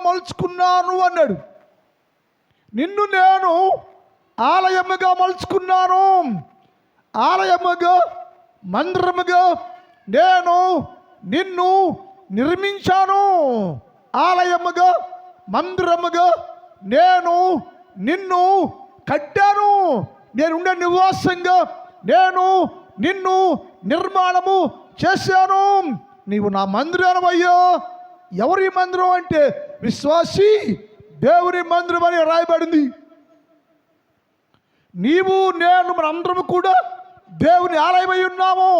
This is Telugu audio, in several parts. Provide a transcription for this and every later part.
మలుచుకున్నాను అన్నాడు. నిన్ను నేను ఆలయముగా మలుచుకున్నాను. ఆలయముగా, మందిరముగా నేను నిన్ను నిర్మించాను. ఆలయముగా, మందిరముగా నేను నిన్ను కట్టాను. నేనుండే నివాసంగా నేను నిన్ను నిర్మాణము చేశాను. నీవు నా మందిరమయ్యా. ఎవరి మందిరం అంటే విశ్వాసి దేవుని మందిరం అని రాయబడింది. నీవు నేను మనందరం కూడా దేవుని ఆలయమై ఉన్నాము,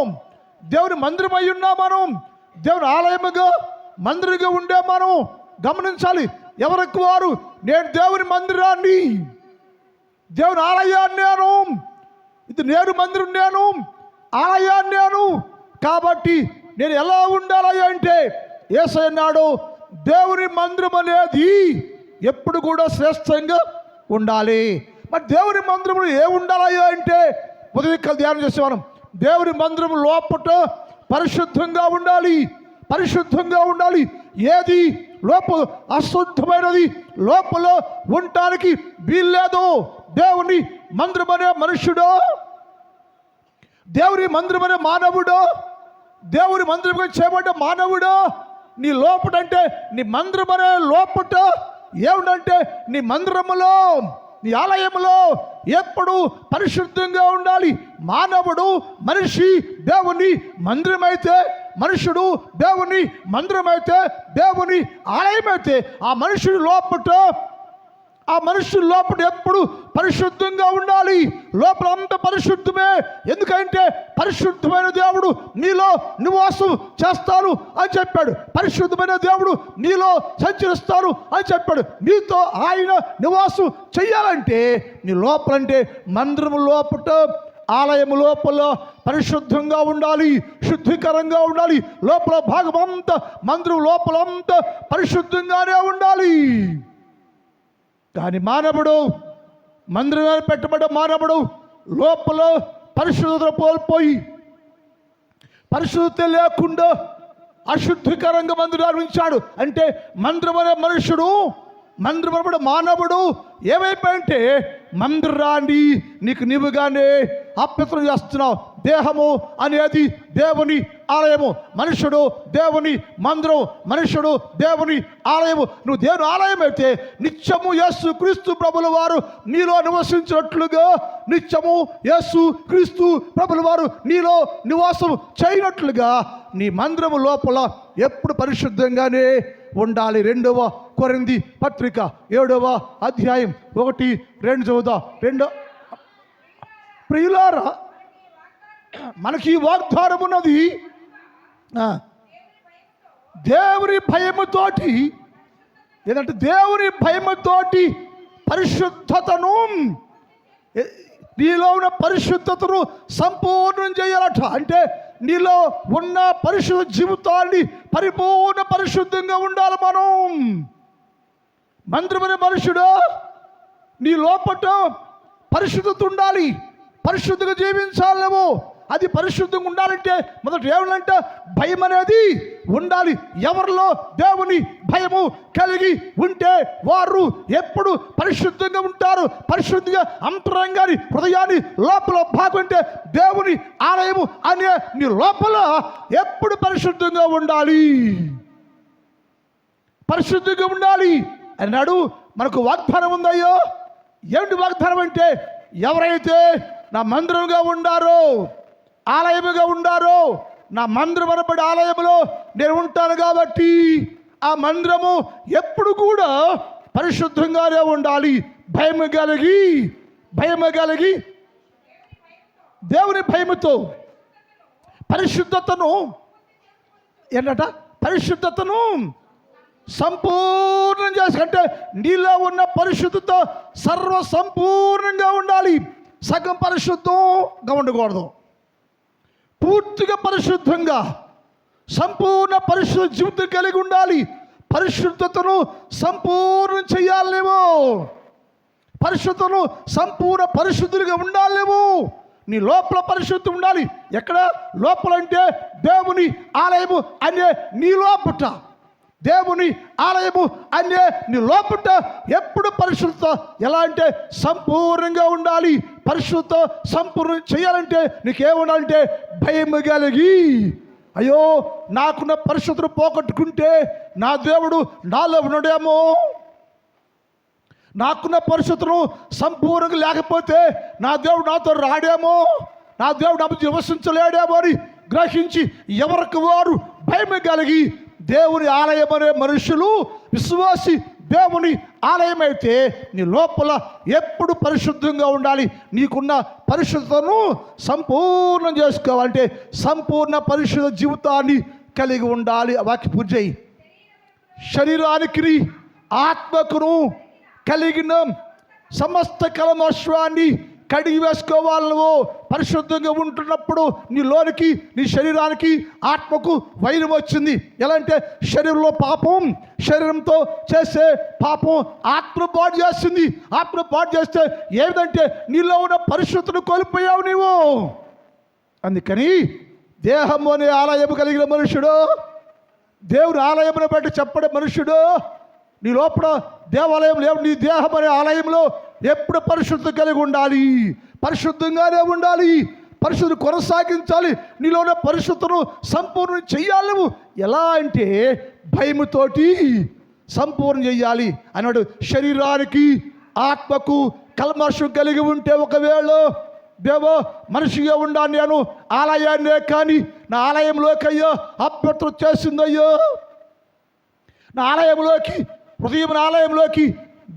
దేవుని మందిరమై ఉన్నాము. మనం దేవుని ఆలయముగా, మందిరంగా ఉండే మనం గమనించాలి. ఎవరికి వారు నేను దేవుని మందిరాన్ని, దేవుని ఆలయాన్ని నేను, ఇది నేను మందిరం, నేను ఆలయాన్ని నేను. కాబట్టి నేను ఎలా ఉండాలి అంటే యేసయ్య అన్నాడు, దేవుని మందిరం అనేది ఎప్పుడు కూడా శ్రేష్టంగా ఉండాలి. మరి దేవుని మందిరంలో ఏ ఉండాలి అంటే ఉదయం ధ్యానం చేసేవారం. దేవుని మందిరం లోపల పరిశుద్ధంగా ఉండాలి, పరిశుద్ధంగా ఉండాలి. ఏది లోపల అశుద్ధమైనది లోపల ఉండటానికి వీల్లేదు. దేవుని మందిరం అనే మనుష్యుడు, దేవుని మందిరం అనే మానవుడు, దేవుని మందిరంగా చేయబడ్డ మానవుడు నీ లోపట అంటే నీ మందిరం అనే లోపట ఏమిటంటే నీ మందిరములో, నీ ఆలయములో ఎప్పుడు పరిశుద్ధంగా ఉండాలి. మానవుడు, మనిషి దేవుని మందిరమైతే, మనుషుడు దేవుని మందిరమైతే, దేవుని ఆలయమైతే ఆ మనుషుడి లోపట, ఆ మనుషుల లోపల ఎప్పుడు పరిశుద్ధంగా ఉండాలి. లోపల అంత పరిశుద్ధమే. ఎందుకంటే పరిశుద్ధమైన దేవుడు నీలో నివాసం చేస్తాను అని చెప్పాడు. పరిశుద్ధమైన దేవుడు నీలో సంచరిస్తాను అని చెప్పాడు. నీతో ఆయన నివాసం చెయ్యాలంటే నీ లోపలంటే మందిరము లోపల, ఆలయము లోపల పరిశుద్ధంగా ఉండాలి, శుద్ధికరంగా ఉండాలి. లోపల భాగం అంతా, మందిరం లోపల అంతా పరిశుద్ధంగానే ఉండాలి. కానీ మానవుడు, మందిరం పెట్టబడ్డ మానవుడు లోపల పరిశుద్ధత కోల్పోయి, పరిశుద్ధత లేకుండా అశుద్ధికరంగా మందిరాన్ని ఉంచాడు. అంటే మందిరం అనే మనుషుడు, మందిరం మానవుడు ఏమైపోయింటే మందిరాన్ని నీకు నీవుగానే అప్యత్రం చేస్తున్నావు. దేహము అనేది దేవుని ఆలయము, మనుషుడు దేవుని మందిరం, మనుషుడు దేవుని ఆలయము. నువ్వు దేవుని ఆలయం అయితే నిత్యము యేసు క్రీస్తు ప్రభుల వారు నీలో నివసించినట్లుగా, నిత్యము యేసు క్రీస్తు ప్రభుల వారు నీలో నివాసం చేయనట్లుగా నీ మందిరము లోపల ఎప్పుడు పరిశుద్ధంగానే ఉండాలి. 2వ కొరింథీ పత్రిక 7వ అధ్యాయం 1-2 చదువుదాం. 2 ప్రియులారా, మనకి వాగ్దానం ఉన్నది. దేవుని భయముతోటి, ఏంటంటే దేవుని భయముతోటి పరిశుద్ధతను, నీలో ఉన్న పరిశుద్ధతను సంపూర్ణం చేయాలట. అంటే నీలో ఉన్న పరిశుద్ధ జీవితాన్ని పరిపూర్ణ పరిశుద్ధంగా ఉండాలి. మనం మందిరమనే మనుషుడు నీ లోపట పరిశుద్ధత ఉండాలి, పరిశుద్ధంగా జీవించాలేమో. అది పరిశుద్ధంగా ఉండాలంటే మొదట ఏమంటే భయం అనేది ఉండాలి. ఎవరిలో దేవుని భయము కలిగి ఉంటే వారు ఎప్పుడు పరిశుద్ధంగా ఉంటారు. పరిశుద్ధిగా అంతరంగాన్ని, హృదయాన్ని, లోపల భాగం అంటే దేవుని ఆలయము అనే నీ లోపల ఎప్పుడు పరిశుద్ధంగా ఉండాలి, పరిశుద్ధంగా ఉండాలి అన్నాడు. మనకు వాగ్దానం ఉందయ్యో. ఏమిటి వాగ్దానం అంటే ఎవరైతే నా మందిరంగా ఉండారో, ఆలయముగా ఉండారో, నా మందిరం అనబడి ఆలయములో నేను ఉంటాను కాబట్టి ఆ మందిరము ఎప్పుడు కూడా పరిశుద్ధంగానే ఉండాలి. భయము కలిగి దేవుని భయముతో పరిశుద్ధతను ఏంటట, పరిశుద్ధతను సంపూర్ణం చేసి, అంటే నీలో ఉన్న పరిశుద్ధత సర్వ సంపూర్ణంగా ఉండాలి. సగం పరిశుద్ధంగా ఉండకూడదు, పూర్తిగా పరిశుద్ధంగా సంపూర్ణ పరిశుద్ధ జీవితం కలిగి ఉండాలి. పరిశుద్ధతను సంపూర్ణం చేయాలేమో, పరిశుద్ధతను సంపూర్ణ పరిశుద్ధులుగా ఉండాలేమో. నీ లోపల పరిశుద్ధి ఉండాలి. ఎక్కడ లోపల అంటే దేవుని ఆలయము అనే నీ లోపట దేవుని ఆలయము అనే నీ లోపట ఎప్పుడు పరిశుద్ధ, ఎలా అంటే సంపూర్ణంగా ఉండాలి. పరిశుద్ధ సంపూర్ణం చేయాలంటే నీకేముండాలంటే భయం కలిగి, అయ్యో నాకున్న పరిశుద్ధను పోగొట్టుకుంటే నా దేవుడు నాలో ఉన్నాడేమో, నాకున్న పరిశుద్ధను సంపూర్ణంగా లేకపోతే నా దేవుడు నాతో రాడేమో, నా దేవుడు నాతో నివసించలేడేమో అని గ్రహించి ఎవరికి వారు భయం కలిగి దేవుని ఆలయం అనే మనుషులు, విశ్వాసి దేవుని ఆలయం అయితే నీ లోపల ఎప్పుడు పరిశుద్ధంగా ఉండాలి. నీకున్న పరిశుద్ధతను సంపూర్ణం చేసుకోవాలంటే సంపూర్ణ పరిశుద్ధ జీవితాన్ని కలిగి ఉండాలి. వాక్య పూజ చేయి. శరీరానికి ఆత్మకును కలిగిన సమస్త కల్మషాన్ని కడిగి వేసుకోవాలి. పరిశుద్ధంగా ఉంటున్నప్పుడు నీ లోనికి, నీ శరీరానికి, ఆత్మకు వైరం వచ్చింది. ఎలా అంటే శరీరంలో పాపం, శరీరంతో చేసే పాపం ఆత్మ పాడు చేస్తుంది. ఆత్మ పాడు చేస్తే ఏమిటంటే నీలో ఉన్న పరిశుద్ధతను కోల్పోయావు నీవు. అందుకని దేహము అనే ఆలయం కలిగిన మనుషుడు, దేవుని ఆలయమును బట్టి చెప్పడే మనుషుడు, నీ లోపల దేవాలయం లేవు, నీ దేహం అనే ఆలయంలో ఎప్పుడు పరిశుద్ధి కలిగి ఉండాలి, పరిశుద్ధంగానే ఉండాలి, పరిశుద్ధి కొనసాగించాలి. నీలో ఉన్న పరిశుద్ధను సంపూర్ణం చెయ్యాలి. నువ్వు ఎలా అంటే భయముతోటి సంపూర్ణం చెయ్యాలి అన్నాడు. శరీరానికి ఆత్మకు కల్మషం కలిగి ఉంటే ఒకవేళ దేవో మనిషిగా ఉండాలి, నేను ఆలయాన్నే కానీ నా ఆలయంలోకి అయ్యో అభ్యర్థన చేసిందయ్యో, నా ఆలయంలోకి, హృదయం ఆలయంలోకి,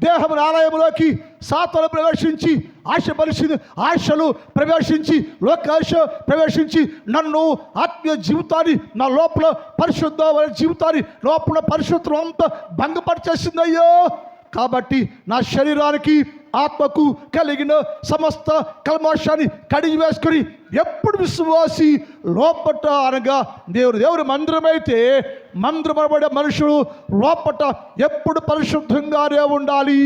దేహం ఆలయంలోకి సాతాను ప్రవేశించి ఆశలు ప్రవేశించి లోకాశ ప్రవేశించి నన్ను ఆత్మీయ జీవితాన్ని, నా లోపల పరిశుద్ధ జీవితాన్ని, లోపల పరిశుద్ధం అంతా భంగపరిచేసిందయ్యో. కాబట్టి నా శరీరానికి ఆత్మకు కలిగిన సమస్త కల్మషాన్ని కడిగి వేసుకొని ఎప్పుడు విశ్వాసి లోపట అనగా దేవుని మందిరమైతే మందిరమనబడే మనుషుడు లోపట ఎప్పుడు పరిశుద్ధంగానే ఉండాలి,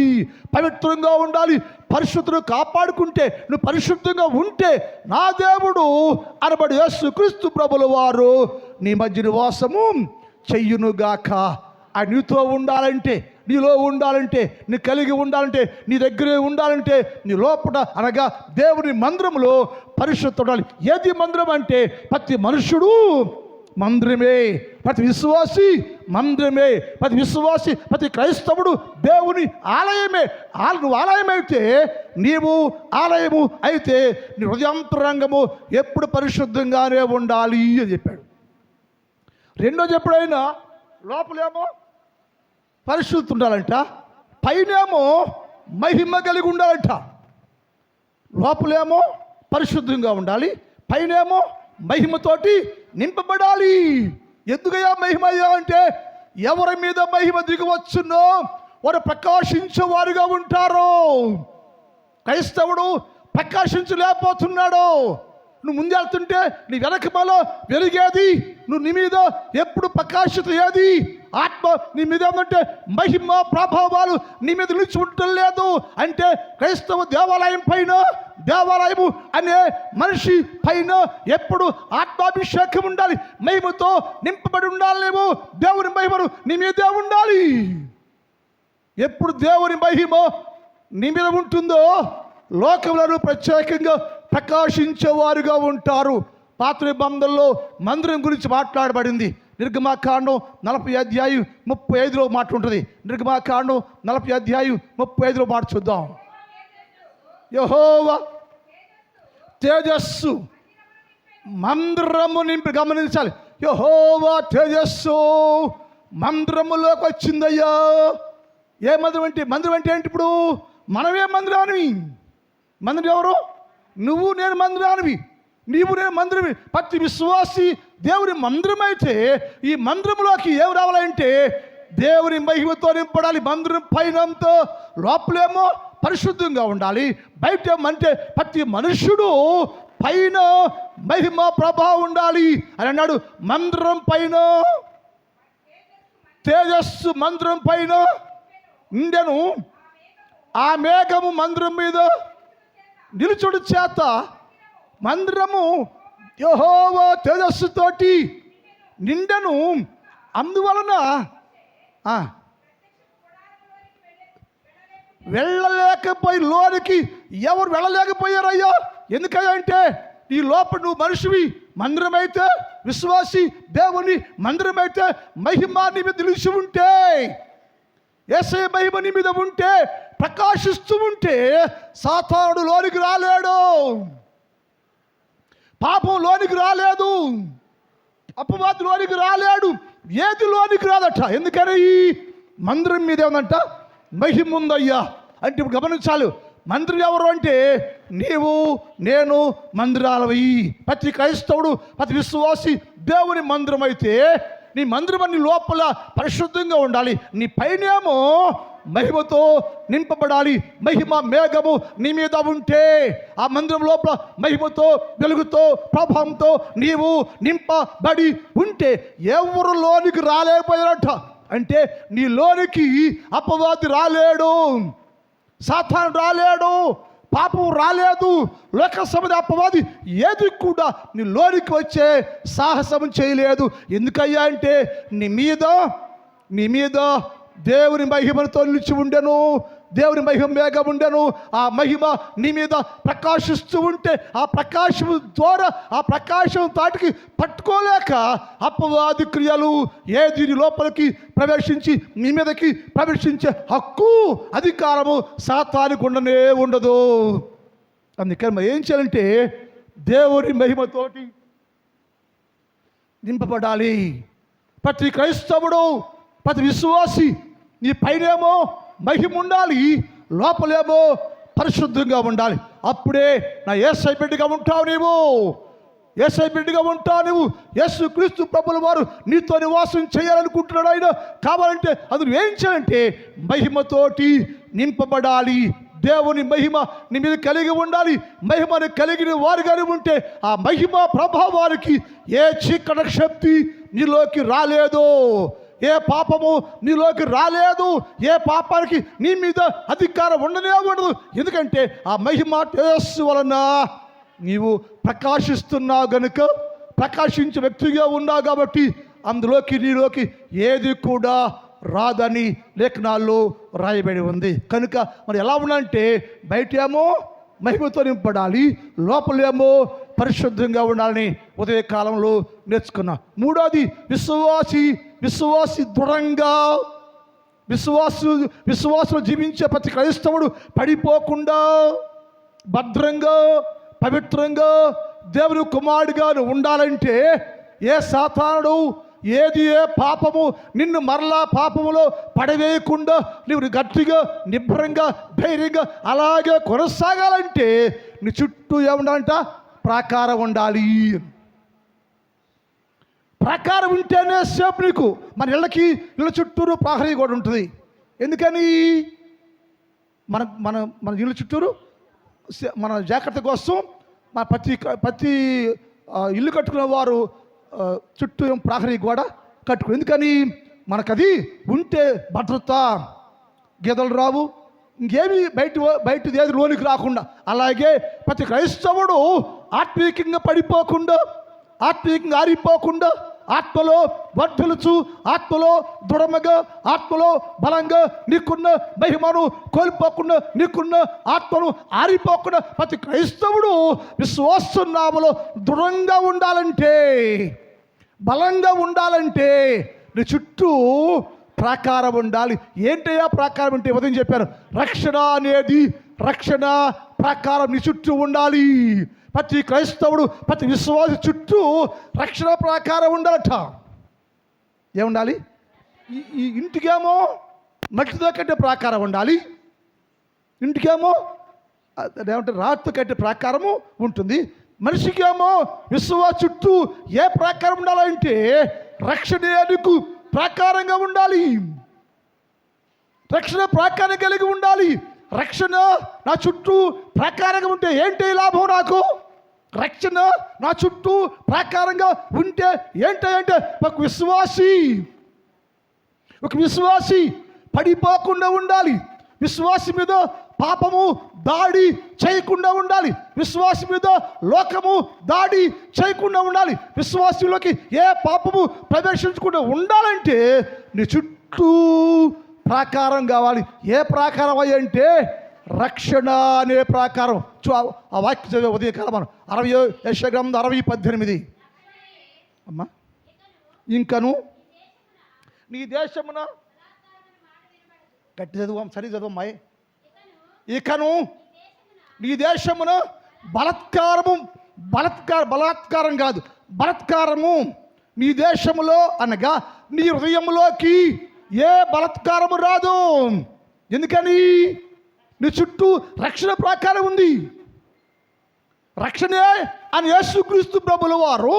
పవిత్రంగా ఉండాలి. పరిశుద్ధులు కాపాడుకుంటే, నువ్వు పరిశుద్ధంగా ఉంటే నా దేవుడు అనబడి యేసుక్రీస్తు ప్రభుల వారు నీ మధ్య నివాసము చెయ్యునుగాక. ఆ నీతో ఉండాలంటే, నీలో ఉండాలంటే, నీ కలిగి ఉండాలంటే, నీ దగ్గరే ఉండాలంటే నీ లోపల అనగా దేవుని మందిరంలో పరిశుద్ధత ఉండాలి. ఏది మందిరం అంటే ప్రతి మనుషుడు మందిరమే, ప్రతి విశ్వాసి మందిరమే, ప్రతి విశ్వాసి, ప్రతి క్రైస్తవుడు దేవుని ఆలయమే. నువ్వు ఆలయమైతే, నీవు ఆలయము అయితే నీ హృదయాంతరంగము ఎప్పుడు పరిశుద్ధంగానే ఉండాలి అని చెప్పాడు. రెండోది ఎప్పుడైనా లోపలేమో పరిశుద్ధి ఉండాలంట, పైనేమో మహిమ కలిగి ఉండాలంట. లోపలేమో పరిశుద్ధంగా ఉండాలి, పైనేమో మహిమతోటి నింపబడాలి. ఎందుకయ్యా మహిమ అయ్యా అంటే ఎవరి మీద మహిమ దిగవచ్చునో వారు ప్రకాశించేవారుగా ఉంటారు. క్రైస్తవుడు ప్రకాశించలేకపోతున్నాడు. నువ్వు ముందెళ్తుంటే నీ వెనకమలో వెలిగేది, నువ్వు నీ మీద ఎప్పుడు ప్రకాశిత ఏది? ఆత్మ నీ మీద ఏమంటే మహిమ ప్రభావాలు నీ మీద నిలిచి ఉండలేదు. అంటే క్రైస్తవ దేవాలయం పైన, దేవాలయము అనే మనిషి పైన ఎప్పుడు ఆత్మాభిషేకం ఉండాలి, మహిమతో నింపబడి ఉండాలేమో. దేవుని మహిమను నీ మీదే ఉండాలి. ఎప్పుడు దేవుని మహిమ నీ మీద ఉంటుందో లోకంలో ప్రత్యేకంగా ప్రకాశించేవారుగా ఉంటారు. పాత నిబంధనలో మందిరం గురించి మాట్లాడబడింది. నిర్గమాకాండం 40:35 మాట ఉంటుంది. నిర్గమాకాండం 40:35 మాట చూద్దాం. యెహోవా తేజస్సు మందిరము నింపి, గమనించాలి, యెహోవా తేజస్సు మందిరములోకి వచ్చిందయ్యా. ఏ మందిరం అంటే? మందిరం అంటే ఏంటి? ఇప్పుడు మనమే మందిరానివి. మందిరం ఎవరు? నువ్వు నేను మందిరానివి, నీవు నేను మందిరమి. ప్రతి విశ్వాసి దేవుని మందిరం అయితే ఈ మందిరంలోకి ఏం రావాలంటే దేవుని మహిమతో నింపడాలి. మందిరం పైనంతో లోపలేమో పరిశుద్ధంగా ఉండాలి, బయట అంటే ప్రతి మనుషుడు పైన మహిమ ప్రభావం ఉండాలి అని అన్నాడు. మందిరం పైన తేజస్సు మందిరం పైన ఉండెను, ఆ మేఘము మందిరం మీద నిలుచుడు చేత మందిరము యెహోవా తేజస్సుతోటి నిండెను. అందువలన వెళ్ళలేకపోయి లోనికి ఎవరు వెళ్ళలేకపోయారయ్యా? ఎందుకయ్యా అంటే ఈ లోపల నువ్వు మనిషివి, మందిరమైతే విశ్వాసి, దేవుని మందిరమైతే మహిమ నీ మీద నిలిచి ఉంటే, యేసయ్య మహిమ నీ మీద ఉంటే, ప్రకాశిస్తూ ఉంటే సాతానుడు లోనికి రాలేడు, పాపం లోనికి రాలేదు, అపవాది లోనికి రాలేడు, ఏది లోనికి రాదట. ఎందుకని ఈ మందిరం మీద ఏమందంట? మహిమ ఉందయ్యా అంటే. ఇప్పుడు గమనించాలి, మందిరం ఎవరు అంటే నీవు నేను మందిరాలవి. ప్రతి క్రైస్తవుడు, ప్రతి విశ్వాసి దేవుని మందిరం అయితే నీ మందిరం నీ లోపల పరిశుద్ధంగా ఉండాలి, నీ పైనేమో మహిమతో నింపబడాలి. మహిమ మేఘము నీ మీద ఉంటే ఆ మందిరం లోపల మహిమతో, వెలుగుతో, ప్రభావంతో నీవు నింపబడి ఉంటే ఎవరు లోనికి రాలేకపోయారట. అంటే నీ లోనికి అపవాది రాలేడు, సాతాను రాలేడు, పాపం రాలేదు, లోక సముదాయ అపవాది ఏది కూడా నీ లోనికి వచ్చే సాహసం చేయలేదు. ఎందుకయ్యా అంటే నీ మీద దేవుని మహిమతో నిలిచి ఉండెను, దేవుని మహిమ మేఘం ఉండెను. ఆ మహిమ నీ మీద ప్రకాశిస్తూ ఉంటే ఆ ప్రకాశం ద్వారా, ఆ ప్రకాశం తాటికి పట్టుకోలేక అపవాది క్రియలు ఏది నీ లోపలికి ప్రవేశించి నీ మీదకి ప్రవేశించే హక్కు, అధికారము సాతానికి ఉండనే ఉండదు. అందుకని మనం ఏం చేయాలంటే దేవుని మహిమతోటి నింపబడాలి. ప్రతి క్రైస్తవుడు, ప్రతి విశ్వాసి నీ పైనేమో మహిమ ఉండాలి, లోపలేమో పరిశుద్ధంగా ఉండాలి. అప్పుడే నా యేసయ్య బిడ్డగా ఉంటావు నీవు, యేసయ్య బిడ్డగా ఉంటావు నీవు. యేసు క్రీస్తు ప్రభుల వారు నీతో నివాసం చేయాలనుకుంటున్నాడు ఆయన. కావాలంటే అది నువ్వేం చేయాలంటే మహిమతోటి నింపబడాలి. దేవుని మహిమ నీ మీద కలిగి ఉండాలి. మహిమను కలిగిన వారుగానే ఉంటే ఆ మహిమ ప్రభావానికి ఏ చీకటి శక్తి నీలోకి రాలేదు, ఏ పాపము నీలోకి రాలేదు, ఏ పాపానికి నీ మీద అధికారం ఉండనే ఉండదు. ఎందుకంటే ఆ మహిమ యేసు వలన నీవు ప్రకాశిస్తున్నావు గనుక, ప్రకాశించే వ్యక్తిగా ఉన్నావు కాబట్టి అందులోకి నీలోకి ఏది కూడా రాదని లేఖనాల్లో రాయబడి ఉంది. కనుక మరి ఎలా ఉండాలంటే బయటేమో మహిమతో నింపడాలి, లోపలేమో పరిశుద్ధంగా ఉండాలని ఉదయకాలంలో నేర్చుకున్నాం. మూడోది విశ్వాసి దృఢంగా, విశ్వాసులు జీవించే ప్రతి క్రైస్తవుడు పడిపోకుండా భద్రంగా, పవిత్రంగా దేవుని కుమారుడిగా ఉండాలంటే ఏ సాతానుడు, ఏది ఏ పాపము నిన్ను మరలా పాపములో పడవేయకుండా నువ్వు గట్టిగా, నిబ్బరంగా, ధైర్యంగా అలాగే కొనసాగాలంటే నీ చుట్టూ ఏముండాలంట? ప్రాకారం ఉండాలి. ప్రాకారం ఉంటేనే సేపు నీకు. మన ఇళ్ళ చుట్టూరు ప్రహరీ కూడా ఉంటుంది. ఎందుకని? మన ఇళ్ళ చుట్టూరు మన జాగ్రత్త కోసం మన ప్రతి ఇల్లు కట్టుకునే వారు చుట్టూ ప్రహరీ గోడ కట్టుకుని. ఎందుకని? మనకది ఉంటే భద్రత, గేదెలు రావు, ఇంకేమి బయట ఏది లోనికి రాకుండా. అలాగే ప్రతి క్రైస్తవుడు ఆత్మీయంగా పడిపోకుండా, ఆత్మీయంగా ఆరిపోకుండా, ఆత్మలో వర్ధిల్లుచు, ఆత్మలో దృఢముగా, ఆత్మలో బలంగా, నీకున్న మహిమను కోల్పోకుండా, నీకున్న ఆత్మను ఆరిపోకుండా ప్రతి క్రైస్తవుడు విశ్వాసనామలో దృఢంగా ఉండాలంటే, బలంగా ఉండాలంటే నీ చుట్టూ ప్రాకారం ఉండాలి. ఏంటయ్యా ప్రాకారం అంటే? ఉదయం చెప్పాను, రక్షణ ప్రాకారం నీ చుట్టూ ఉండాలి. ప్రతి క్రైస్తవుడు, ప్రతి విశ్వాసి చుట్టూ రక్షణ ప్రాకారం ఉండాలట. ఏముండాలి? ఈ ఇంటికేమో మట్టితో కట్టే ప్రాకారం ఉండాలి, ఇంటికేమో ఏమంటారు రాతితో కట్టే ప్రాకారము ఉంటుంది. మనిషికేమో విశ్వాస చుట్టూ ఏ ప్రాకారం ఉండాలంటే రక్షణకు ప్రాకారంగా ఉండాలి, రక్షణ ప్రాకారం కలిగి ఉండాలి. రక్షణ నా చుట్టూ ప్రాకారంగా ఉంటే ఏంటి లాభం నాకు? రక్షణ నా చుట్టూ ప్రాకారంగా ఉంటే ఏంటంటే ఒక విశ్వాసి పడిపోకుండా ఉండాలి, విశ్వాసి మీద పాపము దాడి చేయకుండా ఉండాలి, విశ్వాసి మీద లోకము దాడి చేయకుండా ఉండాలి, విశ్వాసిలోకి ఏ పాపము ప్రవేశించకుండా ఉండాలంటే నీ చుట్టూ చుట్టూ ప్రాకారం కావాలి. ఏ ప్రాకారం అయ్యి అంటే రక్షణ అనే ప్రాకారం. ఆ వాక్యం చదివే ఉదయకాలం మనం 60 యెషయా గ్రంథం 60:18. అమ్మా, ఇంకను నీ దేశమున గట్టి చదువు, సరి చదువమ్మాయి. ఇకను నీ దేశమున బలాత్కారం కాదు, బలాత్కారము నీ దేశములో అనగా నీ హృదయంలోకి ఏ బలాత్కారము రాదు. ఎందుకని? నీ చుట్టూ రక్షణ ప్రాకారం ఉంది. రక్షణే అని యేసుక్రీస్తు ప్రభుల వారు,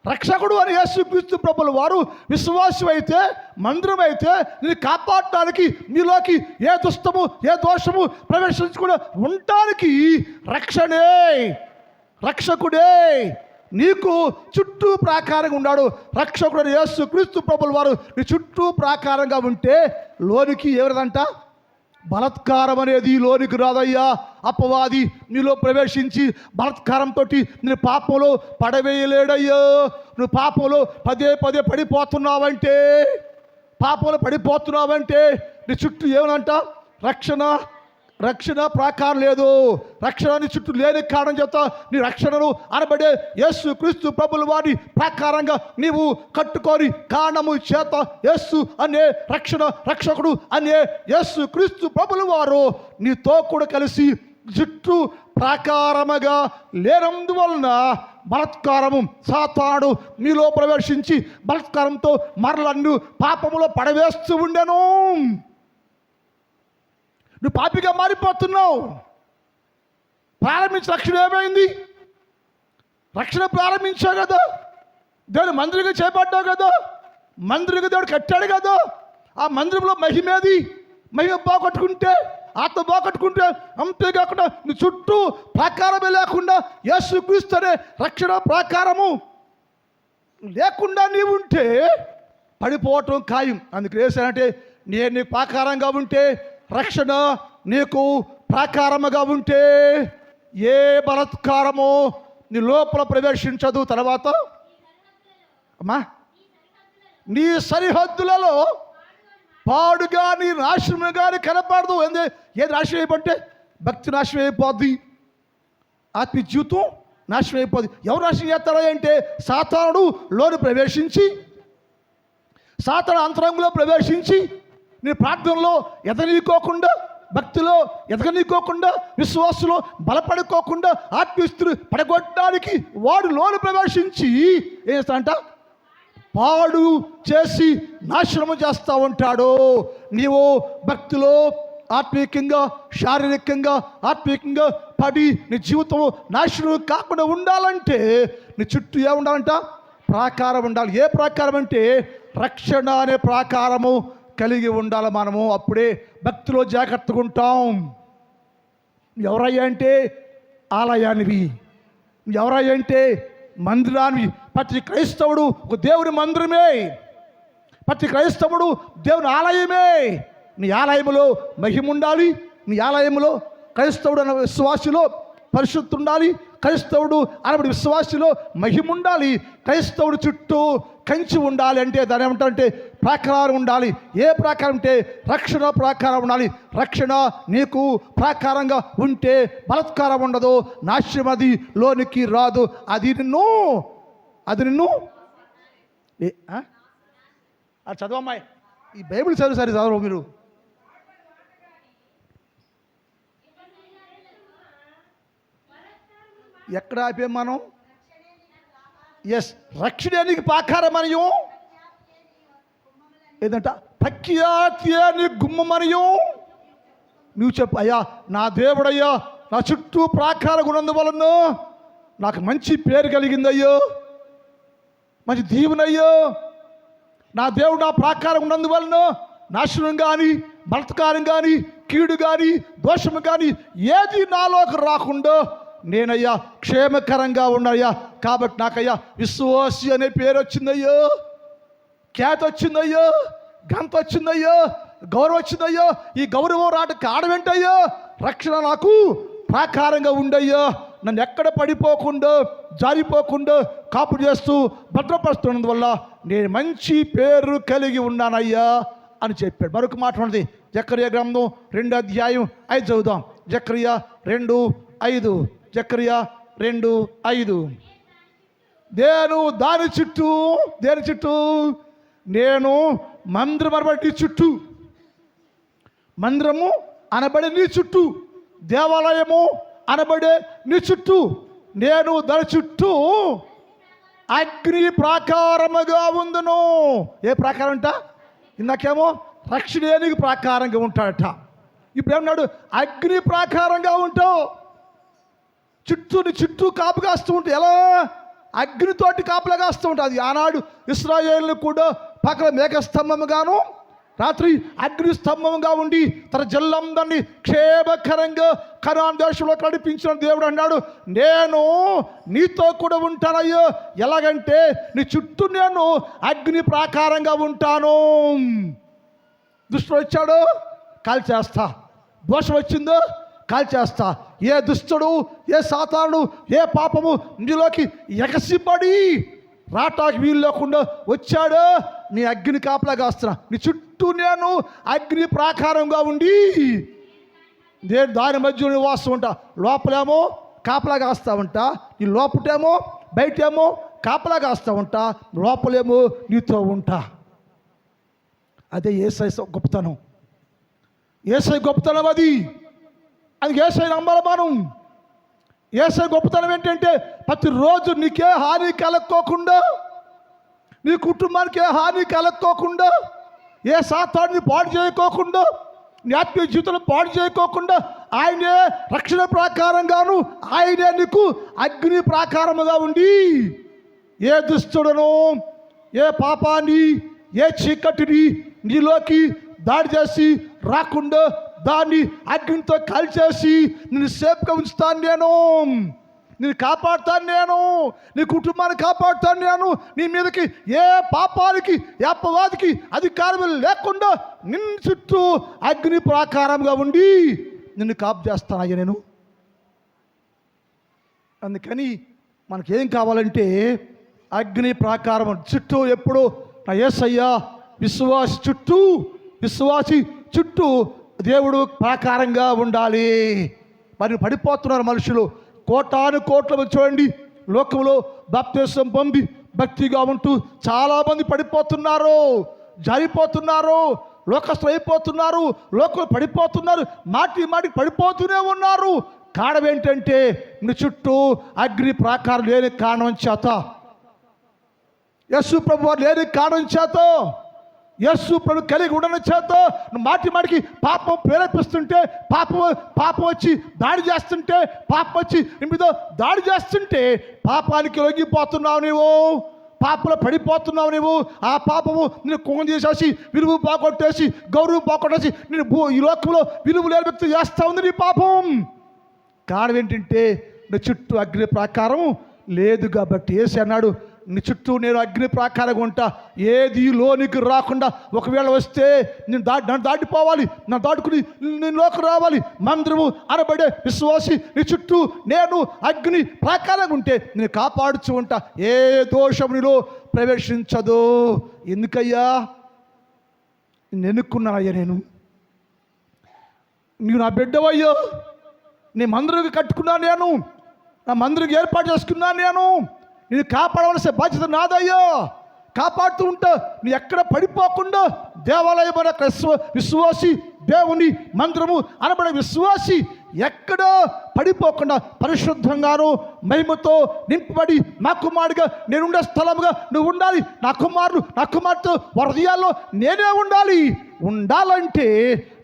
రక్షకుడు అని యేసుక్రీస్తు ప్రభుల వారు విశ్వాసం అయితే, మందిరం అయితే నేను కాపాడటానికి, మీలోకి ఏ దుష్టము ఏ దోషము ప్రవేశించకుండా ఉండటానికి రక్షణే, రక్షకుడే నీకు చుట్టూ ప్రాకారంగా ఉన్నాడు. రక్షకుడు యేసుక్రీస్తు ప్రభుల వారు నీ చుట్టూ ప్రాకారంగా ఉంటే లోనికి ఎవరిదంట? బలాత్కారం అనేది లోనికి రాదయ్యా. అపవాది నీలో ప్రవేశించి బలాత్కారంతో నేను పాపంలో పడవేయలేడయ్యో. నువ్వు పాపంలో పదే పడిపోతున్నావంటే, నీ చుట్టూ ఏమనంట? రక్షణ ప్రాకారం లేదు. రక్షణ నీ చుట్టూ లేని కారణం చేత నీ రక్షణను అనబడే యేసుక్రీస్తు ప్రభుల వారి ప్రాకారంగా నీవు కట్టుకొని కారణము చేత యేసు అనే రక్షకుడు అనే యేసుక్రీస్తు ప్రభుల వారు నీతో కూడా కలిసి చుట్టూ ప్రాకారముగా లేనందువలన బలాత్కారము సాతానుడు మీలో ప్రవేశించి బలాత్కారంతో మరలన్ను పాపములో పడవేస్తూ ఉండెను. నువ్వు పాపిగా మారిపోతున్నావు. ప్రారంభించిన రక్షణ ఏమైంది? రక్షణ ప్రారంభించావు కదా, దేవుడు మందిరంగా చేపట్టావు కదా, మందిరంగా దేవుడు కట్టాడు కదా. ఆ మందిరంలో మహిమేది? మహిమ బాగొట్టుకుంటే, ఆత్మ బాగొట్టుకుంటే, అంతేకాకుండా నీ చుట్టూ ప్రాకారమే లేకుండా యేసుక్రీస్తు అనే రక్షణ ప్రాకారము లేకుండా నీవు ఉంటే పడిపోవటం ఖాయం. అందుకు ఏసానంటే, నేను నీకు ప్రాకారంగా ఉంటే, రక్షణ నీకు ప్రాకారముగా ఉంటే ఏ బలాత్కారమో నీ లోపల ప్రవేశించదు. తర్వాత అమ్మా, నీ సరిహద్దులలో పాడుగా నీ నాశనం కానీ కనపడదు. ఏది నాశనం అయిపోతే? భక్తి నాశనం అయిపోద్ది, ఆత్మీయ జీవితం నాశనం అయిపోద్ది. ఎవరు నాశనం చేస్తారా అంటే సాతానుడు లోను ప్రవేశించి, సాతాను అంతరంగంలో ప్రవేశించి నీ ప్రార్థనలో ఎదగనీకోకుండా, భక్తిలో ఎదగనీకోకుండా, విశ్వాసంలో బలపడుకోకుండా, ఆత్మీయస్తులు పడగొట్టడానికి వాడు లోను ప్రవేశించి ఏం చేస్తాడంట? పాడు చేసి నాశనము చేస్తూ ఉంటాడు. నీవు భక్తిలో ఆత్మీయంగా, శారీరకంగా, ఆత్మీయంగా పడి నీ జీవితం నాశనం కాకుండా ఉండాలంటే నీ చుట్టూ ఏముండాలంట? ప్రాకారం ఉండాలి. ఏ ప్రాకారం అంటే రక్షణ అనే ప్రాకారము కలిగి ఉండాలి మనము. అప్పుడే భక్తిలో జాగ్రత్తగా ఉంటాం. ఎవరయ్యా అంటే ఆలయానివి, ఎవరయ్యా అంటే మందిరానివి. ప్రతి క్రైస్తవుడు ఒక దేవుని మందిరమే, ప్రతి క్రైస్తవుడు దేవుని ఆలయమే. నీ ఆలయములో మహిమ ఉండాలి. నీ ఆలయములో క్రైస్తవుడు అన్న విశ్వాసిలో పరిశుద్ధి ఉండాలి. క్రైస్తవుడు అనబడి విశ్వాసిలో మహిమ ఉండాలి. క్రైస్తవుడు చుట్టూ కంచి ఉండాలి. అంటే దాని ఏమంటారంటే ప్రాకారం ఉండాలి. ఏ ప్రాకారం అంటే రక్షణ ప్రాకారం ఉండాలి. రక్షణ నీకు ప్రాకారంగా ఉంటే బలాత్కారం ఉండదు, నాశనం అది లోనికి రాదు. అది నిన్ను అది చదవమ్మాయి, ఈ బైబిల్ చదువు సరి చదవరు మీరు. ఎక్కడ ఆపే మనం? ఎస్, రక్షణానికి ప్రాకారమనియు ఏదంట? ప్రఖ్యాతి అని గుమ్మమనియు. నువ్వు చెప్పు, అయ్యా నా దేవుడయ్యా నా చుట్టూ ప్రాకారం ఉన్నందువలన నాకు మంచి పేరు కలిగిందయ్యో, మంచి దీవునయ్యో. నా దేవుడు నా ప్రాకారం ఉన్నందువలన నాశనం కానీ, బలత్కారం కానీ, కీడు కానీ, దోషము కానీ ఏది నాలోకి రాకుండా నేనయ్యా క్షేమకరంగా ఉన్నాయ్యా. కాబట్టి నాకయ్యా విశ్వాసి అనే పేరు వచ్చిందయ్యో, ఖ్యాతి వచ్చిందయ్యో, గంత వచ్చిందయ్యో, గౌరవం వచ్చిందయ్యో. ఈ గౌరవం రాట కాడమేంటయ్యో? రక్షణ నాకు ప్రాకారంగా ఉండయ్యో. నన్ను ఎక్కడ పడిపోకుండా, జారిపోకుండా కాపు చేస్తూ భద్రపరుస్తున్నందువల్ల నేను మంచి పేరు కలిగి ఉన్నానయ్యా అని చెప్పాడు. మరొక మాట ఉన్నది, జకర్యా గ్రంథం 2:5 చదువుదాం. జకర్యా 2:5. జకర్యా 2:5. నేను దాని చుట్టూ, దేని చుట్టూ? నేను మందిరం అనబడి నీ చుట్టూ, మందిరము అనబడే నీ చుట్టూ, దేవాలయము అనబడే నీ చుట్టూ, నేను దాని చుట్టూ అగ్ని ప్రాకారముగా ఉందును. ఏ ప్రాకారం అంట? ఇందాకేమో రక్షణేనికి ప్రాకారంగా ఉంటాడట. ఇప్పుడు ఏమన్నాడు? అగ్ని ప్రాకారంగా ఉంటావు. చుట్టూ కాపు కాస్తూ ఉంటావు. ఎలా? అగ్నితోటి కాపులా కాస్తూ ఉంటుంది. అది ఆనాడు ఇశ్రాయేలు కూడా పక్కన మేఘస్తంభముగాను రాత్రి అగ్ని స్తంభంగా ఉండి తన జల్లందరినీ క్షేమకరంగా కనాన్ దేశంలో నడిపించిన దేవుడు అన్నాడు, నేను నీతో కూడా ఉంటానయ్యో. ఎలాగంటే నీ చుట్టూ నేను అగ్ని ప్రాకారంగా ఉంటాను. దుష్టుడు వచ్చాడు, కాల్చేస్తా. దోషం వచ్చిందో కాల్చేస్తా. ఏ దుష్టుడు, ఏ సాతానుడు, ఏ పాపము నీలోకి ఎగసిపడి రాటాకి వీలు లేకుండా వచ్చాడు, నీ అగ్ని కాపలా కాస్తున్నా. నీ చుట్టూ నేను అగ్ని ప్రాకారంగా ఉండి నేను దాని మధ్య నివాసం ఉంటా. లోపలేమో కాపలా కాస్తా ఉంటా, నీ లోపటేమో బయటేమో కాపలా కాస్తా ఉంటా, లోపలేమో నీతో ఉంటా. అదే యేసయ్య గొప్పతనం. యేసయ్య గొప్పతనం అది యేసయ్య నమ్మాలి మనం. యేసయ్య గొప్పతనం ఏంటంటే ప్రతిరోజు నీకే హాని కలక్కోకుండా, నీ కుటుంబానికి ఏ హాని కలక్కోకుండా, ఏ సాతాన్ని పాడు చేయకోకుండా, నీ ఆత్మీయ జీవితంలో పాడు చేయకోకుండా ఆయనే రక్షణ ప్రాకారంగాను, ఆయనే నీకు అగ్ని ప్రాకారముగా ఉండి ఏ దుష్టుడను, ఏ పాపాన్ని, ఏ చీకటిని నీలోకి దాడి చేసి రాకుండా దాన్ని అగ్నితో కాల్చేసి నిన్ను సేఫ్గా ఉంచుతాను నేను. నేను కాపాడుతాను నేను, నీ కుటుంబాన్ని కాపాడుతాను నేను. నీ మీదకి ఏ పాపానికి, ఏ అపవాదికి అధికారం లేకుండా నిన్ను చుట్టూ అగ్ని ప్రాకారంగా ఉండి నిన్ను కాపు చేస్తానయ్యా నేను. అందుకని మనకేం కావాలంటే అగ్ని ప్రాకారం చుట్టూ ఎప్పుడు నా యేసయ్య విశ్వాసి చుట్టూ దేవుడు ప్రాకారంగా ఉండాలి. మరి పడిపోతున్నారు మనుషులు, కోటాను కోట్ల చూడండి. లోకంలో బాప్తిసం పొంది భక్తిగా ఉంటూ చాలామంది పడిపోతున్నారు, జారిపోతున్నారు, లోకస్తులు అయిపోతున్నారు, లోకంలో పడిపోతున్నారు, మాటి పడిపోతూనే ఉన్నారు. కారణం ఏంటంటే నీ చుట్టూ అగ్ని ప్రాకారం లేని కారణం చేత, యేసు ప్రభు వారు లేని కారణం చేత, యేసు ప్రభు కలిగి ఉండడం చేత మాటికి పాపం ప్రేరేపిస్తుంటే, పాపం వచ్చి దాడి చేస్తుంటే, పాపం వచ్చి మీద దాడి చేస్తుంటే పాపానికి లొంగిపోతున్నావు నీవు, పాపంలో పడిపోతున్నావు నీవు. ఆ పాపము నేను కుంగం చేసేసి విలువ బాగొట్టేసి గౌరవం బాగొట్టేసి నేను ఈ లోకంలో విలువ లేని వ్యక్తి చేస్తా ఉంది నీ పాపం. కారణం ఏంటంటే నీ చుట్టూ అగ్ని ప్రాకారం లేదు కాబట్టి. యేసు అన్నాడు, నీ చుట్టూ నేను అగ్ని ప్రాకారంగా ఉంటా, ఏది లోనికి రాకుండా. ఒకవేళ వస్తే నన్ను దాటిపోవాలి, నన్ను దాటుకుని నేను లోకి రావాలి. మందిరము అనబడే విశ్వాసి నీ చుట్టూ నేను అగ్ని ప్రాకారంగా ఉంటే నేను కాపాడుచు ఉంటా, ఏ దోషం నీలో ప్రవేశించదు. ఎందుకయ్యా? నేను ఎన్నుకున్నానయ్యా, నీవు నా బిడ్డవయ్యో, నీ మందిరం కట్టుకున్నాను నేను, నా మందిరం ఏర్పాటు చేసుకున్నాను నేను. నేను కాపాడవలసిన బాధ్యత నాదయ్యో. కాపాడుతూ ఉంటా, నీ ఎక్కడ పడిపోకుండా దేవాలయం అనే విశ్వాసి, దేవుని మందిరము అనబడే విశ్వాసి ఎక్కడ పడిపోకుండా పరిశుద్ధంగాను మహిమతో నింపబడి నా కుమారుడిగా నేనుండే స్థలముగా నువ్వు ఉండాలి. నా కుమార్తె హృదయాల్లో నేనే ఉండాలంటే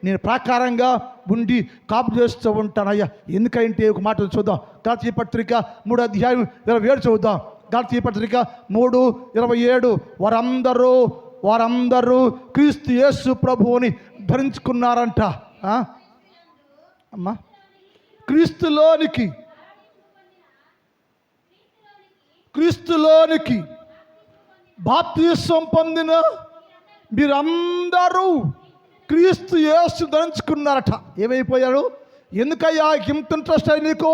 నేను ప్రాకారంగా ఉండి కాపు చేస్తూ ఉంటానయ్యా. ఎందుకంటే ఒక మాట చూద్దాం. గలాతీ పత్రిక 3:27 చూద్దాం. గలాతీ పత్రిక 3:27. వారందరూ క్రీస్తు యేసు ప్రభువుని ధరించుకున్నారంట. అమ్మా, క్రీస్తులోనికి బాప్తిసం పొందిన మీరందరూ క్రీస్తు యేసు ధరించుకున్నారట. ఏమైపోయారు? ఎందుకయ్యా ఇంత ఇంట్రెస్ట్ అయ్యి నీకు?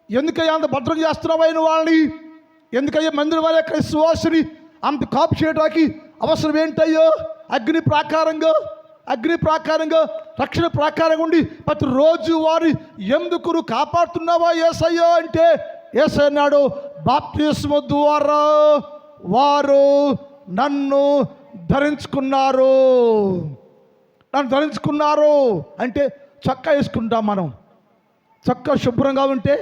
ఎందుకయ్యా అంత భద్రం చేస్తున్నావైన వాళ్ళని? ఎందుకయ్యా మందిరం వారి యొక్క విశ్వాసుని అంత కాపు చేయడానికి అవసరం ఏంటయ్యో? అగ్ని ప్రాకారంగా రక్షణ ప్రాకారంగా ఉండి ప్రతిరోజు వారి ఎందుకు కాపాడుతున్నావా యేసయ్యా అంటే యేసయ్య అన్నాడు, బాప్తిస్మము ద్వారా వారు నన్ను ధరించుకున్నారు అంటే చొక్కా వేసుకుంటాం మనం. చొక్కా శుభ్రంగా ఉంటే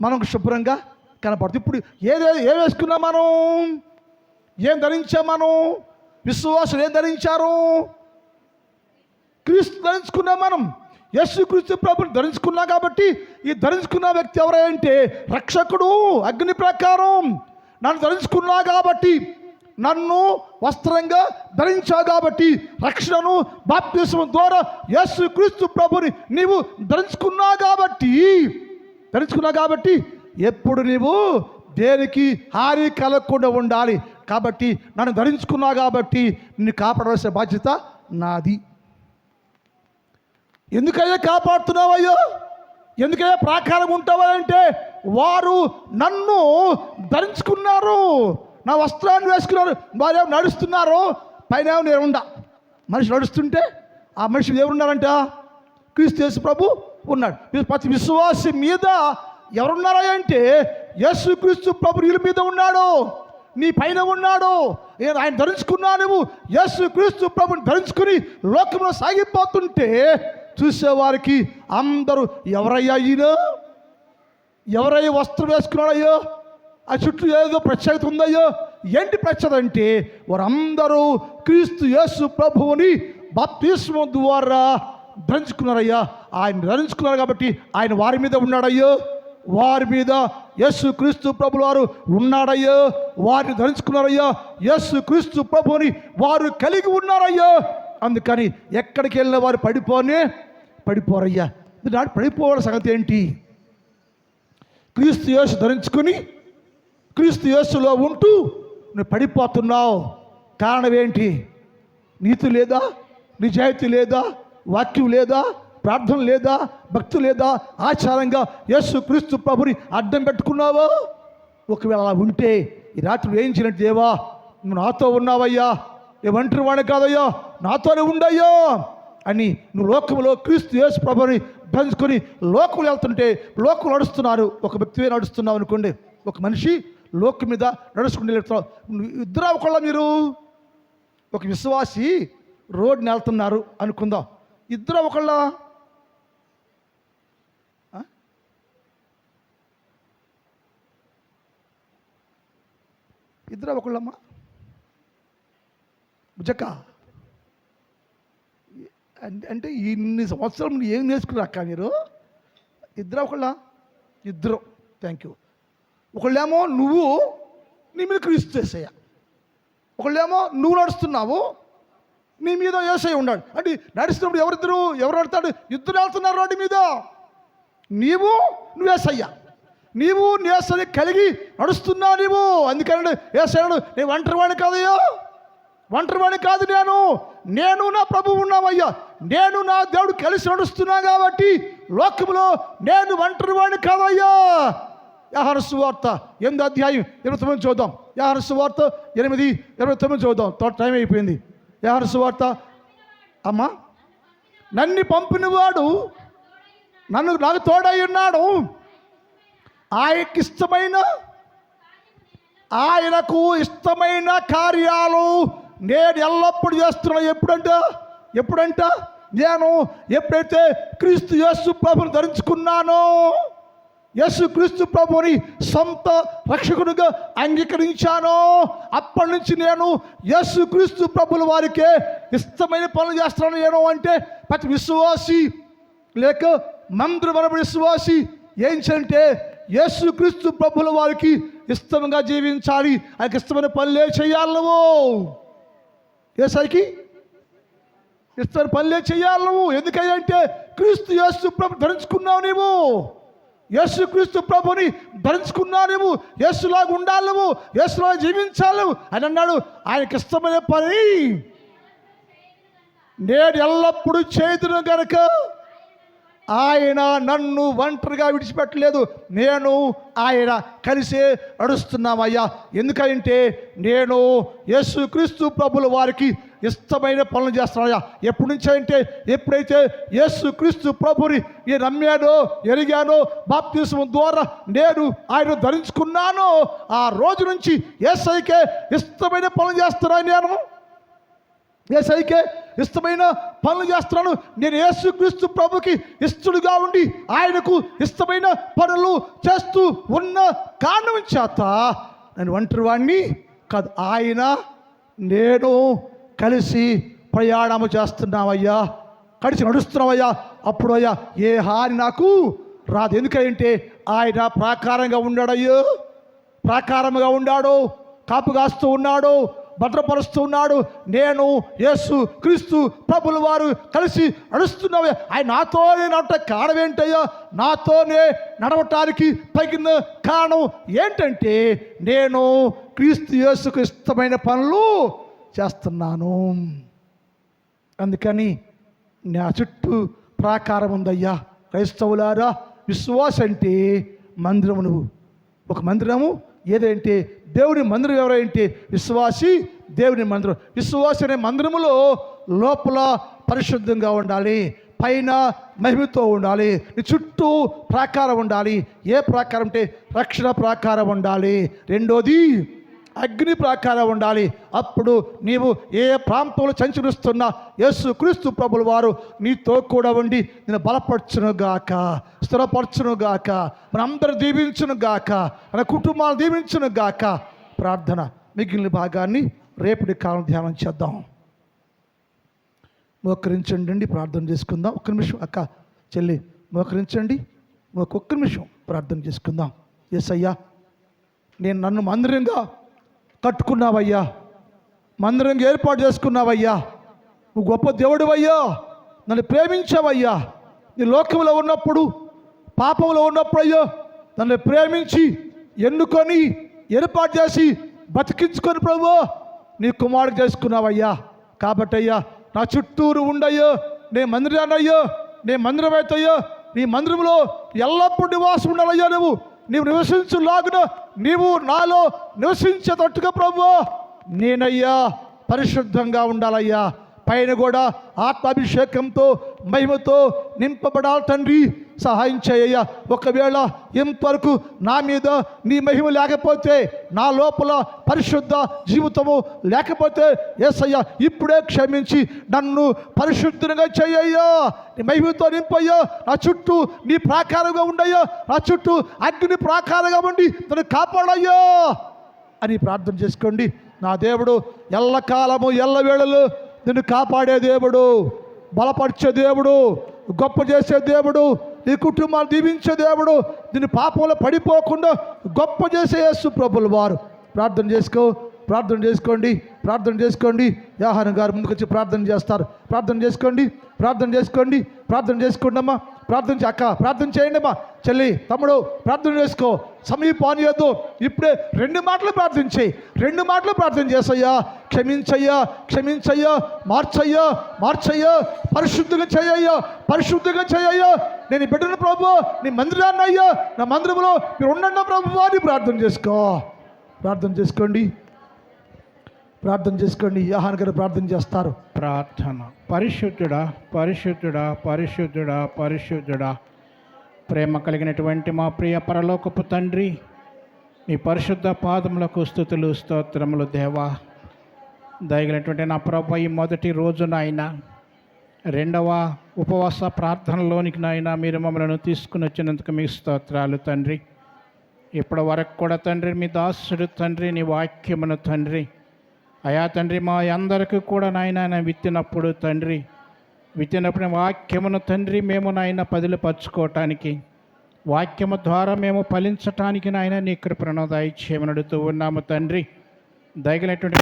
మనకు శుభ్రంగా కనపడుతుంది. ఇప్పుడు ఏం వేసుకున్నాం మనం? ఏం ధరించాం మనం? విశ్వాసులు ఏం ధరించారు? క్రీస్తు ధరించుకున్నాం మనం. యేసు క్రీస్తు ప్రభుని ధరించుకున్నాం. కాబట్టి ఈ ధరించుకున్న వ్యక్తి ఎవరంటే రక్షకుడు. అగ్ని ప్రకారం నన్ను ధరించుకున్నా కాబట్టి, నన్ను వస్త్రంగా ధరించా కాబట్టి, రక్షణను బాప్తిస్మం ద్వారా యేసు క్రీస్తు ప్రభుని నీవు ధరించుకున్నా కాబట్టి ఎప్పుడు నీవు దేనికి హాని కలగకుండా ఉండాలి. కాబట్టి నన్ను ధరించుకున్నా కాబట్టి నిన్ను కాపాడవలసిన బాధ్యత నాది. ఎందుకయ్యా కాపాడుతున్నావయ్యో? ఎందుకయ్యా ప్రాకారం ఉంటావా అంటే వారు నన్ను ధరించుకున్నారు, నా వస్త్రాన్ని వేసుకున్నారు. వారు ఏమో నడుస్తున్నారు, పైన ఏమో నేను ఉండా. మనిషి నడుస్తుంటే ఆ మనిషి ఎవరున్నారంట? క్రీస్తు యేసు ప్రభు ఉన్నాడు. ప్రతి విశ్వాసి మీద ఎవరున్నారా అంటే యేసు క్రీస్తు ప్రభు నీళ్ళ మీద ఉన్నాడు, నీ పైన ఉన్నాడు. ఆయన ధరించుకున్నా. నువ్వు యేసు క్రీస్తు ప్రభుని ధరించుకుని లోకంలో సాగిపోతుంటే చూసేవారికి అందరూ ఎవరయ్యా ఈయన? ఎవరయ్యా వస్త్రం వేసుకున్నాడయ్యో? ఆ చుట్టూ ఏదో ప్రత్యేకత ఉందయ్యో. ఏంటి ప్రత్యేకత అంటే వారందరూ క్రీస్తు యేసు ప్రభువుని బాప్తిస్మం ద్వారా ధరించుకున్నారయ్యా. ఆయన ధరించుకున్నారు కాబట్టి ఆయన వారి మీద ఉన్నాడయ్యో. వారి మీద యేసు క్రీస్తు ప్రభుల వారు ఉన్నాడయ్యో. వారిని ధరించుకున్నారయ్యా. యేసు క్రీస్తు ప్రభుని వారు కలిగి ఉన్నారయ్యా. అందుకని ఎక్కడికి వెళ్ళిన వారు పడిపోరయ్యా. నాడు పడిపోవడం సంగతి ఏంటి? క్రీస్తు యేసు ధరించుకుని క్రీస్తు యేసులో ఉంటూ నువ్వు పడిపోతున్నావు. కారణం ఏంటి? నీతి లేదా, నిజాయితీ లేదా, వాక్యం లేదా, ప్రార్థన లేదా, భక్తి లేదా, ఆచారంగా యేసు క్రీస్తు ప్రభుని అడ్డం పెట్టుకున్నావా? ఒకవేళ అలా ఉంటే ఈ రాత్రి ఏం చేయనట్టు, దేవా నువ్వు నాతో ఉన్నావయ్యా, ఏ ఒంటరి వాడిని కాదయ్యా, నాతోనే ఉండయ్యా అని నువ్వు లోకంలో క్రీస్తు యేసు ప్రభుని ధరించుకొని లోకంలో వెళ్తుంటే, లోకం నడుస్తున్నారు, ఒక వ్యక్తివే నడుస్తున్నావు అనుకోండి. ఒక మనిషి లోకం మీద నడుచుకుంటూ వెళ్తున్నావు. ఇద్దరు ఒకళ్ళ మీరు ఒక విశ్వాసి రోడ్ని వెళ్తున్నారు అనుకుందాం. ఇద్దరు ఒకళ్ళ ఒకళ్ళమ్మా బుజ్జక్క అంటే ఇన్ని సంవత్సరం ఏం నేర్చుకున్నారక్క మీరు? ఇద్దరు ఒకళ్ళ? ఇద్దరు. Thank you. ఒకళ్ళేమో నువ్వు నీ మీద క్రీస్తు యేసయ్య, ఒకళ్ళేమో నువ్వు నడుస్తున్నావు, నీ మీద యేసయ్య ఉన్నాడు. అంటే నడుస్తున్నప్పుడు ఎవరు నడుతాడు? ఇద్దరు వెళ్తున్నారు రోడ్డు మీద. నువ్వు యేసయ్య, నీవు యేసయ్య కలిగి నడుస్తున్నావు నీవు. అందుకని యేసయ్యడు నేను ఒంటరివాడిని కాదయ్యా, ఒంటరివాడిని కాదు, నేను నా ప్రభువు ఉన్నావయ్యా, నేను నా దేవుడు కలిసి నడుస్తున్నా కాబట్టి లోకంలో నేను ఒంటరివాడిని కాదయ్యా. యోహాను సువార్త 8వ అధ్యాయం 29 చూద్దాం. యోహాను సువార్త 8:29 చూద్దాం. టైం అయిపోయింది. యోహాను సువార్త. అమ్మా, నన్ను పంపినవాడు నాకు తోడై ఉన్నాడు, ఆయనకు ఇష్టమైన కార్యాలు నేను ఎల్లప్పుడూ చేస్తున్నాను. ఎప్పుడంట నేను ఎప్పుడైతే క్రీస్తు యేసు ప్రభుని ధరించుకున్నానో, యేసు క్రీస్తు ప్రభుని సొంత రక్షకునిగా అంగీకరించానో, అప్పటి నుంచి నేను యేసు క్రీస్తు ప్రభుల వారికే ఇష్టమైన పనులు చేస్తున్నాను. నేను అంటే ప్రతి విశ్వాసి లేక మందిరమైన విశ్వాసి ఏం చేయాలంటే యేసు క్రీస్తు ప్రభుల వారికి ఇష్టంగా జీవించాలి. ఆయనకి ఇష్టమైన పనులే చేయాలి. నువ్వు యేసయ్యకి ఇష్టమైన పనులే చేయాలి నువ్వు. ఎందుకంటే క్రీస్తు యేసు ప్రభు ధరించుకున్నావు నీవు, యేసు క్రీస్తు ప్రభుని ధరించుకున్నావు నువ్వు, యేసులాగా ఉండాలి నువ్వు, యేసులాగా జీవించాలి అని అన్నాడు. ఆయనకి ఇష్టమైన పని నేను ఎల్లప్పుడూ చేయుదును గనుక ఆయన నన్ను ఒంటరిగా విడిచిపెట్టలేదు, నేను ఆయన కలిసే నడుస్తున్నామయ్యా. ఎందుకంటే నేను యేసుక్రీస్తు ప్రభుల వారికి ఇష్టమైన పనులు చేస్తున్నానయ్యా. ఎప్పటి నుంచి అంటే ఎప్పుడైతే యేసుక్రీస్తు ప్రభుని నేను నమ్మానో, ఎరిగానో, బాప్తిస్మం ద్వారా నేను ఆయన ధరించుకున్నానో ఆ రోజు నుంచి యేసయ్యకే ఇష్టమైన పనులు చేస్తున్నాను. నేను యేసయ్యకే ఇష్టమైన పనులు చేస్తున్నాను. నేను యేసుక్రీస్తు ప్రభుకి ఇష్టడుగా ఉండి ఆయనకు ఇష్టమైన పనులు చేస్తూ ఉన్న కారణం చేత నేను ఒంటరి వాడిని కాదు, ఆయన నేను కలిసి ప్రయాణము చేస్తున్నామయ్యా, కలిసి నడుస్తున్నామయ్యా. అప్పుడు అయ్యా ఏ హాని నాకు రాదు. ఎందుకంటే ఆయన ప్రాకారంగా ఉన్నాడయ్యో, ప్రాకారముగా ఉన్నాడు, కాపు కాస్తూ ఉన్నాడు, భద్రపరుస్తూ ఉన్నాడు. నేను యేసు క్రీస్తు ప్రభుల వారు కలిసి నడుస్తున్నావే. ఆయన నాతోనే నడట కారణం ఏంటయ్యా? నాతోనే నడవటానికి తగిన కారణం ఏంటంటే నేను క్రీస్తు యేసుకు ఇష్టమైన పనులు చేస్తున్నాను. అందుకని నా చుట్టూ ప్రాకారం ఉందయ్యా. క్రైస్తవులారా, విశ్వాసం అంటే మందిరము. నువ్వు ఒక మందిరము ఏదంటే దేవుని మందిరం. ఎవరంటే విశ్వాసి దేవుని మందిరం. విశ్వాసి అనే మందిరములో లోపల పరిశుద్ధంగా ఉండాలి, పైన మహిమతో ఉండాలి, నీ చుట్టూ ప్రాకారం ఉండాలి. ఏ ప్రాకారం అంటే రక్షణ ప్రాకారం ఉండాలి. రెండోది అగ్ని ప్రాకారం ఉండాలి. అప్పుడు నీవు ఏ ప్రాంతంలో సంచరిస్తున్నా యేసు క్రీస్తు ప్రభుల వారు నీతో కూడా ఉండి నేను బలపరచునుగాక, స్థిరపరచునుగాక, మనందరూ దీవించునుగాక, మన కుటుంబాలు దీవించునుగాక. ప్రార్థన మిగిలిన భాగాన్ని రేపటి కాలం ధ్యానం చేద్దాం. మోకరించండి, ప్రార్థన చేసుకుందాం. ఒక్క నిమిషం అక్క చెల్లి మోకరించండి, ఒక్క నిమిషం ప్రార్థన చేసుకుందాం. యేసయ్యా, నేను నన్ను మందిరంగా కట్టుకున్నావయ్యా, మందిరంగా ఏర్పాటు చేసుకున్నావయ్యా. నువ్వు గొప్ప దేవుడివయ్యా, నన్ను ప్రేమించావయ్యా. నీ లోకంలో ఉన్నప్పుడు, పాపంలో ఉన్నప్పుడు అయ్యో నన్ను ప్రేమించి ఎన్నుకొని ఏర్పాటు చేసి బతికించుకొని ప్రభు నీ కుమారుడు చేసుకున్నావయ్యా. కాబట్టి అయ్యా నా చుట్టూరు ఉండయ్యో, నేను మందిరాన్నయ్యో, నేను మందిరం అవుతాయో, నీ మందిరంలో ఎల్లప్పుడూ నివాసం ఉండాలయ్యా. నీవు నివసించులాగున నీవు నాలో నివసించేటట్టుగా ప్రభు నేనయ్యా పరిశుద్ధంగా ఉండాలయ్యా. పైన కూడా ఆత్మాభిషేకంతో మహిమతో నింపబడాలి తండ్రి, సహాయం చేయ్యా. ఒకవేళ ఇంతవరకు నా మీద నీ మహిమ లేకపోతే, నా లోపల పరిశుద్ధ జీవితము లేకపోతే యేసయ్యా ఇప్పుడే క్షమించి నన్ను పరిశుద్ధంగా చేయ్యా. నీ మహిమతో నింపయ్యా. నా చుట్టూ నీ ప్రాకారంగా ఉండయ్యా, నా చుట్టూ అగ్ని ప్రాకారంగా ఉండి నన్ను కాపాడయ్యా అని ప్రార్థన చేసుకోండి. నా దేవుడు ఎల్లకాలము ఎల్లవేళలు నిన్ను కాపాడే దేవుడు, బలపరిచే దేవుడు, గొప్ప చేసే దేవుడు, నీ కుటుంబాన్ని దీవించే దేవుడు, నిన్ను పాపంలో పడిపోకుండా గొప్ప చేసే యేసు ప్రభుల వారు. ప్రార్థన చేసుకోండి. యోహాను గారు ముందుకు వచ్చి ప్రార్థన చేస్తారు. ప్రార్థన చేసుకోండి అమ్మా. అక్క ప్రార్థన చేయండి అమ్మా. చెల్లి, తమ్ముడు ప్రార్థన చేసుకో. సమీపానియద్దు. ఇప్పుడే 2 మాటలు ప్రార్థన చేసయ్యా. క్షమించయ్యా, మార్చయ్యా, పరిశుద్ధంగా చేయయ్యా. నేను బిడ్డను ప్రభు, నీ మందిరాన్ని అయ్యా, నా మందిరంలో మీరు ఉండండి ప్రభు అని ప్రార్థన చేసుకోండి. యోహాను గారు ప్రార్థన చేస్తారు. ప్రార్థన. పరిశుద్ధుడా ప్రేమ కలిగినటువంటి మా ప్రియ పరలోకపు తండ్రి, నీ పరిశుద్ధ పాదములకు స్తుతులు స్తోత్రములు దేవా. దయగలిగినటువంటి నా ప్రభు, ఈ మొదటి రోజు నాయన 2వ ఉపవాస ప్రార్థనలోనికి నాయన మీరు మమ్మల్ని తీసుకుని వచ్చినందుకు మీ స్తోత్రాలు తండ్రి. ఇప్పటి వరకు కూడా తండ్రి మీ దాసుడు తండ్రి నీ వాక్యమును తండ్రి అయా తండ్రి మా అందరికీ కూడా నాయన విత్తినప్పుడు వాక్యమును తండ్రి మేము నాయన పదిలిపరచుకోవటానికి, వాక్యము ద్వారా మేము ఫలించటానికి నాయన నీ కృపను దయచేయమని అడుగుతూ ఉన్నాము తండ్రి. దయగలిగినటువంటి